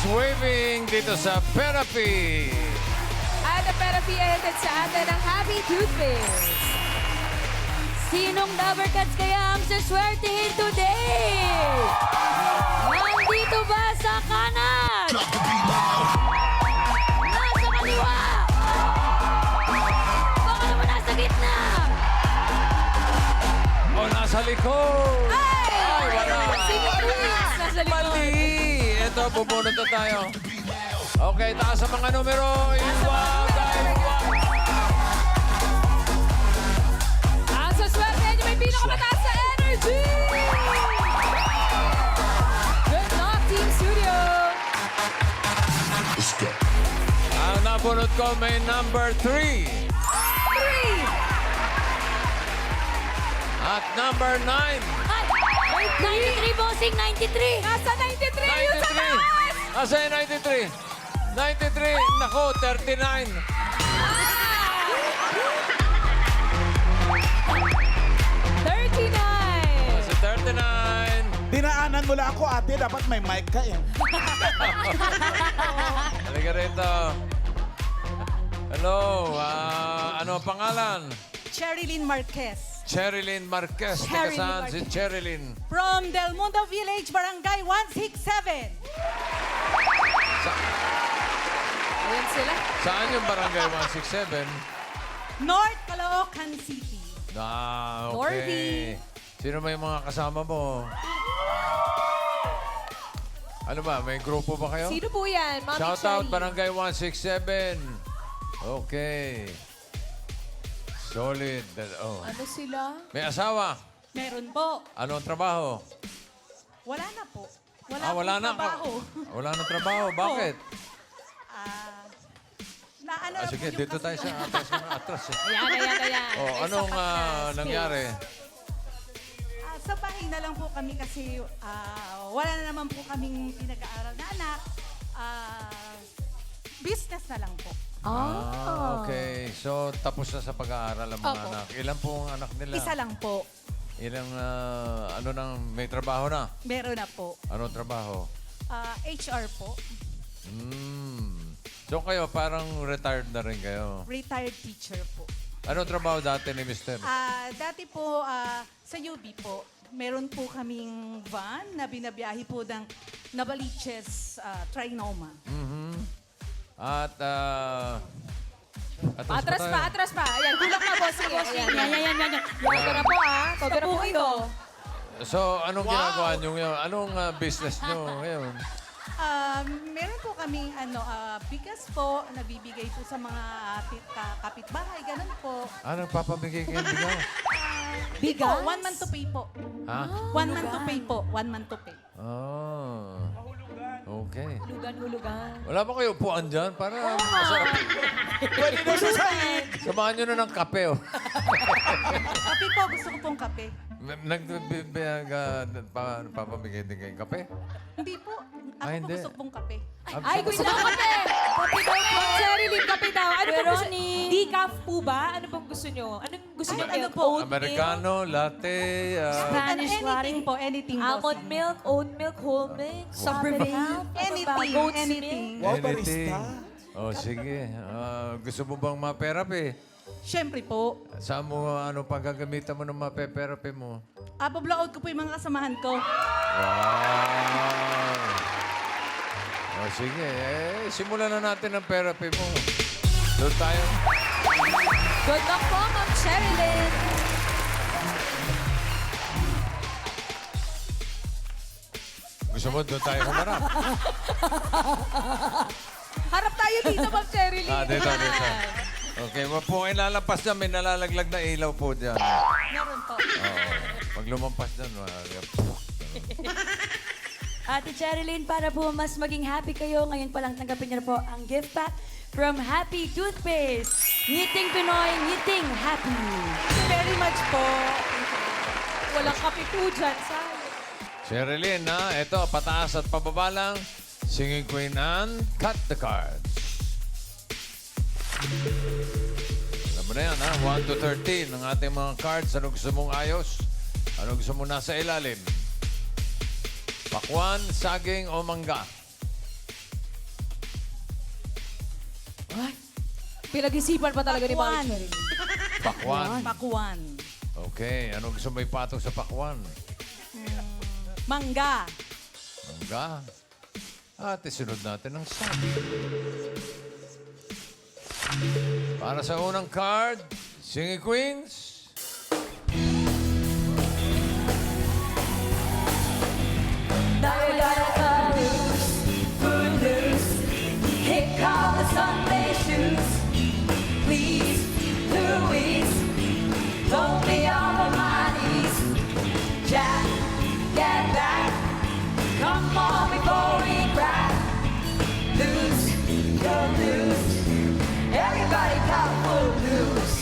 waving dito sa Therapy. At ang therapy ended sa atin ng Happy Toothpaste. Sinong Lover Cats kaya ang saswertihin today? Nandito ba sa kanan? Nasa kaliwa? Baka naman nasa gitna? O nasa likod. Ay! Wala. Sige, please! Nasa likod. Mali. Ito, bubunot na tayo. Okay, taas ang mga numero. Ang saswerte niyo may pinakamataas sa energy! Good luck, Team Studio! Ang nabunot ko may number 3. 3! At number 9. Ay! 93, bossing! 93! Nasa 93! Yung sa 93. taas! Asa yung 93? 93. Nako, 39. Sa 39. Dinaanan mo lang ako, ate. Dapat may mic ka eh. Halika rito. Hello. Ano ang pangalan? Cherilyn Marquez. Cherilyn Marquez. Teka Cherilyn saan si Marquez. Cherilyn? From Del Mundo Village, Barangay 167. Ayan sila. Saan yung barangay 167? North Caloocan City. Ah, Norby. okay. Sino ba yung mga kasama mo? Ano ba? May grupo ba kayo? Sino po yan? Mami Shout out Cherry. Barangay 167. Okay. Solid. Oh. Ano sila? May asawa? Meron po. Ano ang trabaho? Wala na po. Wala, Wala pong na. trabaho. Wala na trabaho. Bakit? Na ano na Sige, po yung dito tayo sa atras. Eh. Ayan. Oh, anong nangyari? Sa bahay na lang po kami kasi wala na naman po kaming pinag-aaral na anak. Business na lang po. Okay. So, tapos na sa pag-aaral ang mga Opo. anak. Ilan po ang anak nila? Isa lang po. Ilang, may trabaho na? Meron na po. Anong trabaho? HR po. So kayo, parang retired na rin kayo. Retired teacher po. Anong trabaho dati ni Mr.? Dati po sa UB po, meron po kaming van na binabiyahe po ng Navaliches Trinoma. At, Atras pa. Ayan, tulak na, boss. Ayan. Yan. Kogo na po, Kogo na po ito. So, anong ginagawa nyo ngayon? Anong business nyo ngayon? Meron po kaming bigas po, nabibigay po sa mga kapitbahay, ganun po. Anong papamigay kayo bigas? Bigas? 1 month to pay po. Ha? 1 month to pay po. 1 month to pay. Oh. Okay. Hulugan. Wala ba kayo upuan dyan? Para masarap. Pwede na sa sahig. Samahan nyo na ng kape, oh. Kape po, gusto ko pong kape. Papamigay din kayong kape? Hindi po. Ako Ah, po hindi. gusto pong kape. Ay, gusto ko kape. Kape daw po. Cherry Lynn, kape daw. Ano Pero pong gusto? ni- Decaf po ba? Ano pong gusto nyo? Anong gusto nyo? ano Milk, po? oat Americano, latte, Spanish Anything po, anything po. Almond milk, oat milk, whole milk, soft milk, Anything, goat's anything. Wow, anything. barista. Oh, sige. Gusto mo bang ma-therapy? Siyempre po. Saan mo, ano pang gagamitan mo ng ma-therapy mo? Pabload ko po yung mga kasamahan ko. Wow! Oh, sige. Simulan na natin ang therapy mo. Doon tayo. Good luck po, Ma'am Cherry Lynn. Gusto mo doon tayo humarap? Harap tayo dito, Ma'am Cherry Lynn. Dito. Okay, wag po kayo lalampas dyan. May nalalaglag na ilaw po dyan. Meron po. Oo. Pag lumampas dyan, Ate Cherilyn, para po mas maging happy kayo, ngayon pa lang tanggapin niyo na po ang gift pack from Happy Toothpaste. Ngiting Pinoy, ngiting happy. Very much po. Walang kape po dyan. Sayang. Sherilyn, ha? Ito, pataas at pababa lang. Singing Queen and Cut the Cards. Alam mo na yan, ha? 1 to 13 ang ating mga cards. Ano gusto mong ayos? Ano gusto mo nasa ilalim? Pakwan, saging o mangga? Pinag-isipan pa talaga ni Pakwan. Mami Cherilyn. Pakwan. Pakwan. Okay, ano gusto mo ipatong sa pakwan? Mangga. Mangga. At isunod natin ang sabi. Para sa unang card, Singing Queens. Now you gotta cut loose, foot loose. Kick off the Sunday shoes. Please, Louise, don't be on my knees. Jack, get back. Come on before we crack. Loose, go loose. Everybody come full loose.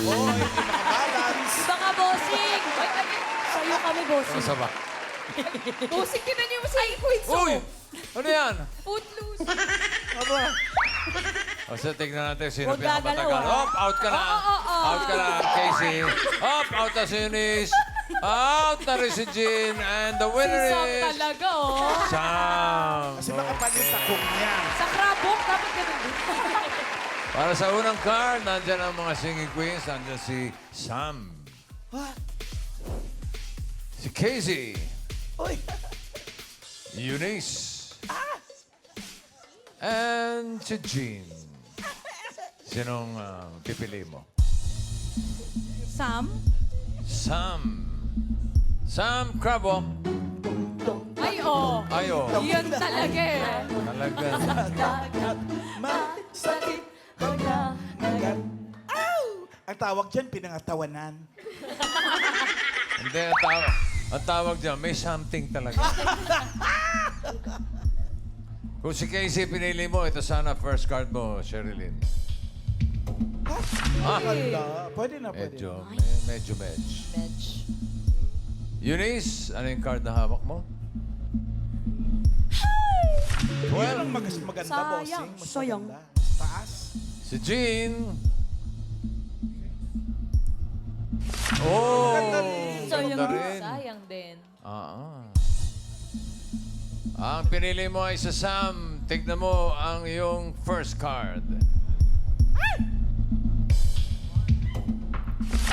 Oh, hindi nakabalance. Baka bossing! Sa'yo kami, bossing. Ano sa ba? Busing kita niyo sa Queens. Uy! Ano yan? Footloose. O so, tignan natin sino Huwag gagalaw, pinakamatagal. ah. Hop, out ka na. Out ka na, Casey. Hop, out na si Eunice. Out na rin si Jean. And the winner Sam is... talaga, oh. Sam. Kasi makapalit akong niya. Sa krabok, dapat ganun din. Para sa unang card, nandyan ang mga singing queens. Nandyan si Sam. What? Si Casey. Uy. Eunice. And si Jean. Sinong pipili mo? Sam. Sam. Sam Crabwalk. Ay, oh. Ayo. Yan talaga eh. Talaga. Masakit. Pagkagat. Ow! Ang tawag dyan, pinangatawanan. Hindi, ang tawag dyan, may something talaga. Kung si Casey pinili mo, ito sana first card mo, Sherilyn. Hala, pwede na, pwede. Medyo. Eunice, ano yung card na hawak mo? Yun ang maganda, Sayang. bossing. Mas Sayang. maganda. Taas. Si Jean. Oh! Sayang ganda din. rin. Sayang din. Ang pinili mo ay sa Sam. Tignan mo ang iyong first card.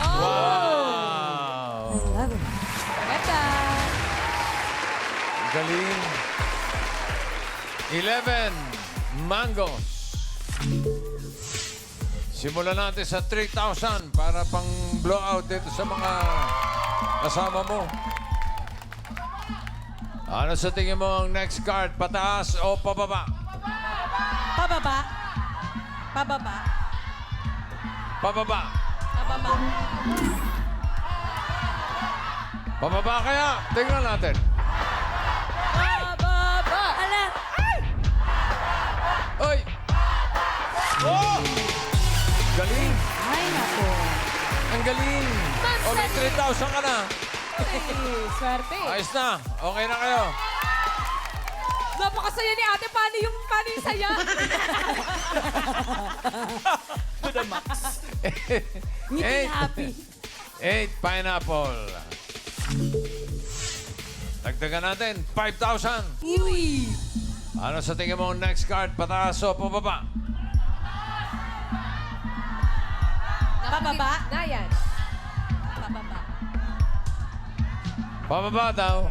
Wow! Maganda. Galing. 11 mangoes. Simulan natin sa 3,000 para pang blowout dito sa mga kasama mo. Ano sa tingin mo ang next card? Pataas o pababa? Pababa. Pababa. Pababa. Pababa. Pababa kaya? Tingnan natin. Bababa. Ala! Oy! Oh! Galing! Ay, nako. Ang galing! O, may 3,000 ka na. Ay, swerte. Ayos na. Okay na kayo. Napakasaya ni ate. Paano yung saya? To the max. Ngiti happy. 8 pineapple. Dagdagan natin, 5,000. Uy! Ano sa tingin mo ang next card? Pataas o pababa? Pababa. Na yan. Pababa. Pababa daw.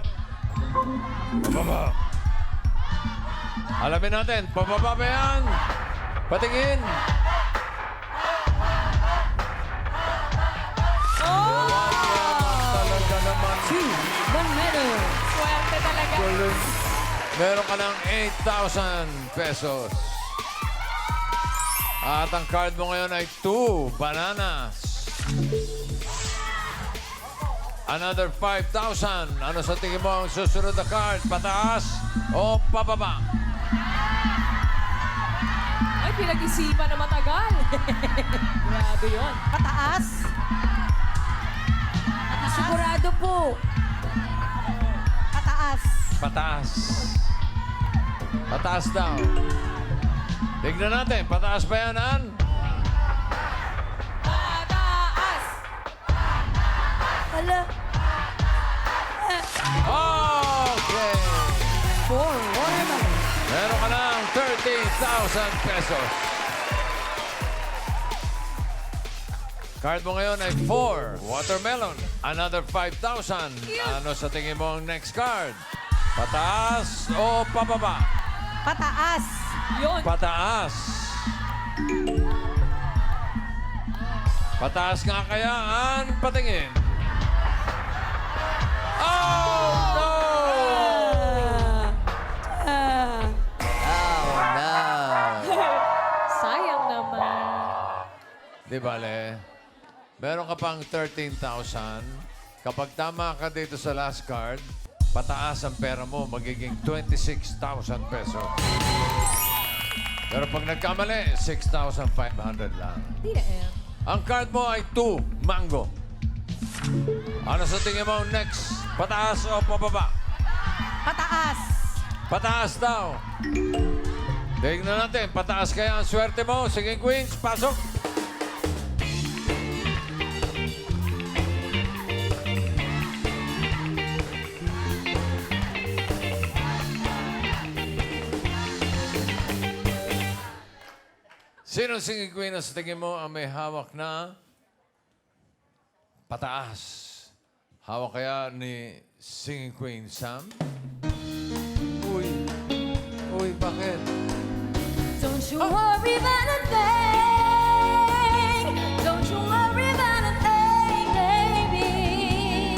Pababa. Alamin natin, pababa ba yan? Patingin. Talaga naman. 1 medal. Swerte talaga. Meron ka ng 8,000 pesos. At ang card mo ngayon ay 2 bananas. Another 5,000. Ano sa tingin mo ang susunod na card? Pataas o pababa? Ay, pinag-isipan na matagal. Grabe yun. Pataas. Sigurado po. Pataas. Pataas. Pataas daw. Tignan natin. Pataas ba yan, Ann? Pataas. Ala. Okay. 4 watermelon. Meron ka ng 5,000 pesos. Card mo ngayon ay 4. Watermelon. Another 5,000. Ano sa tingin mo ang next card? Pataas o pababa? Pataas. Yun. Pataas. Pataas nga kaya ang patingin. Oh, no! Sayang naman. Di bale, meron ka pang 13,000. Kapag tama ka dito sa last card, pataas ang pera mo, magiging 26,000 pesos. Pero pag nagkamali, 6,500 lang. Di na eh. Ang card mo ay 2, mango. Ano sa tingin mo next? Pataas o pababa? Pataas. Pataas daw. Tignan natin, pataas kaya ang swerte mo. Sige, Queens, pasok. Sino singing queen na sa tingin mo ang may hawak na pataas? Hawak kaya ni singing queen Sam? Uy, bakit? Don't you worry about a thing. Don't you worry about a thing, baby.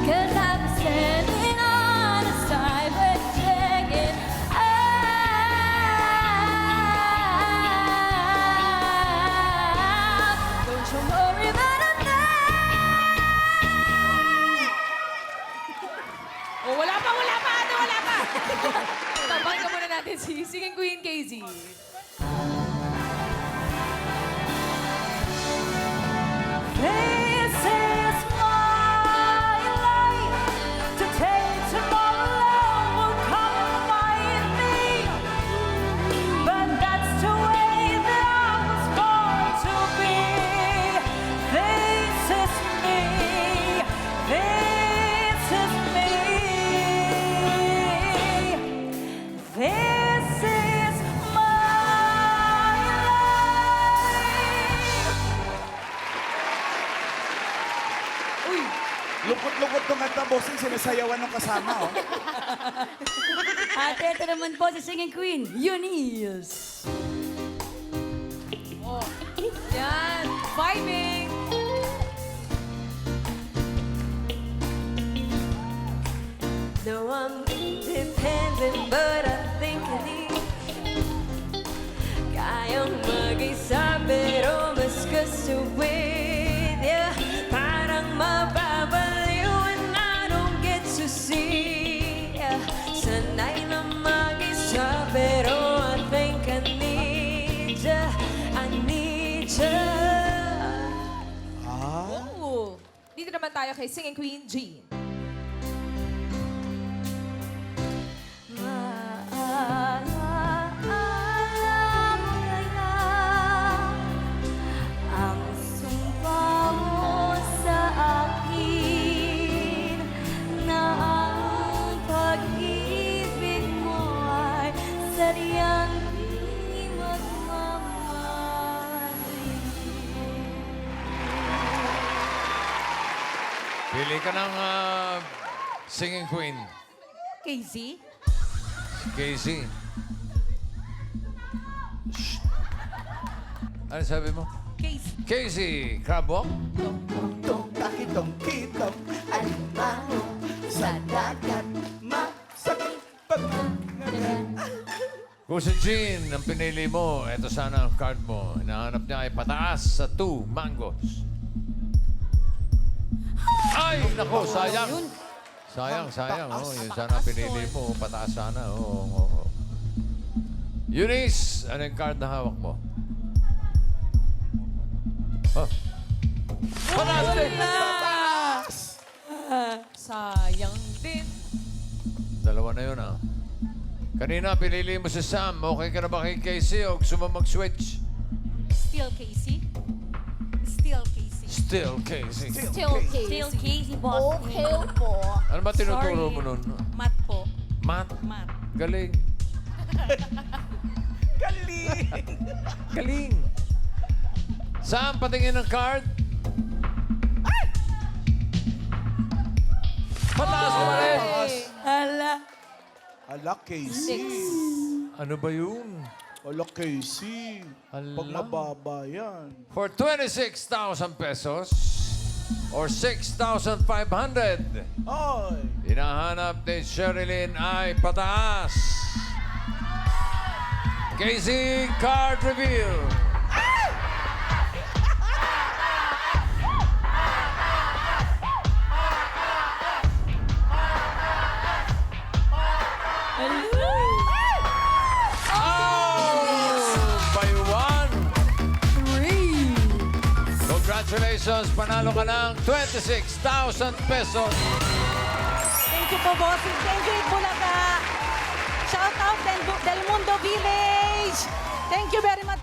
'Cause I'm standing on the side but checking out. Don't you worry about a thing. Oh, wala pa. Ano, wala pa. Tabang ka muna natin si Singing Queen KZ. This is my life. To take tomorrow will come and find me. But that's the way that I was born to be. This is me. This is me. This is my life. Uy! Lungkot-lungkot tong kanta, bossing, sinasayawan ng kasama, oh. At ito naman po si Singing Queen, Eunice. Oh. Yan. Vibing. No, I'm independent, but I think I need kayang mag-isa, pero mas gusto with ya. Parang mababaliw and I don't get to see ya. Sanay na mag-isa, pero I think I need ya. I need ya. Oh. Dito naman tayo kay Singing Queen Jean. Maaalam kaya ang sumpa mo sa akin na ang pag-ibig mo ay sadyang di magmamahal. Pili ka ng singing queen. KZ. Casey. Shh. Ano sabi mo? KZ. Casey, crab walk? Tong takitong kitong alimango sa dagat masakit pag Kung si Jean ang pinili mo, eto sana ang card mo. Hinahanap niya ay pataas sa 2 mangoes. Ay, nako, sayang. Sayang. Oh, yun sana pinili mo. Pataas sana. Oo. Eunice, ano yung card na hawak mo? Oh. Pataas din! Sayang din. Dalawa na yun, ah. Kanina, pinili mo si Sam. Okay ka na ba kay Casey o gusto mo mag-switch? Still KZ. Still KZ. Still Casey. Still Still Casey boss. Okay po. Ano ba tinuturo Sorry. mo nun? Mat po. Math? Mat. Galing. Galing! Galing. Saan patingin ng card? Pataas mo rin. Ala. Ala, Casey. Ano ba yun? Ala, Casey. Ala. Pag mababa yan. For 26,000 pesos or 6,500, Ay! hinahanap ni Sherilyn ay pataas. Casey, card reveal. By one. Congratulations, panalo ka ng 26,000 pesos. Thank you po, bossing. Thank you, Bulaga. Shout out Del Mundo Village. Thank you very much.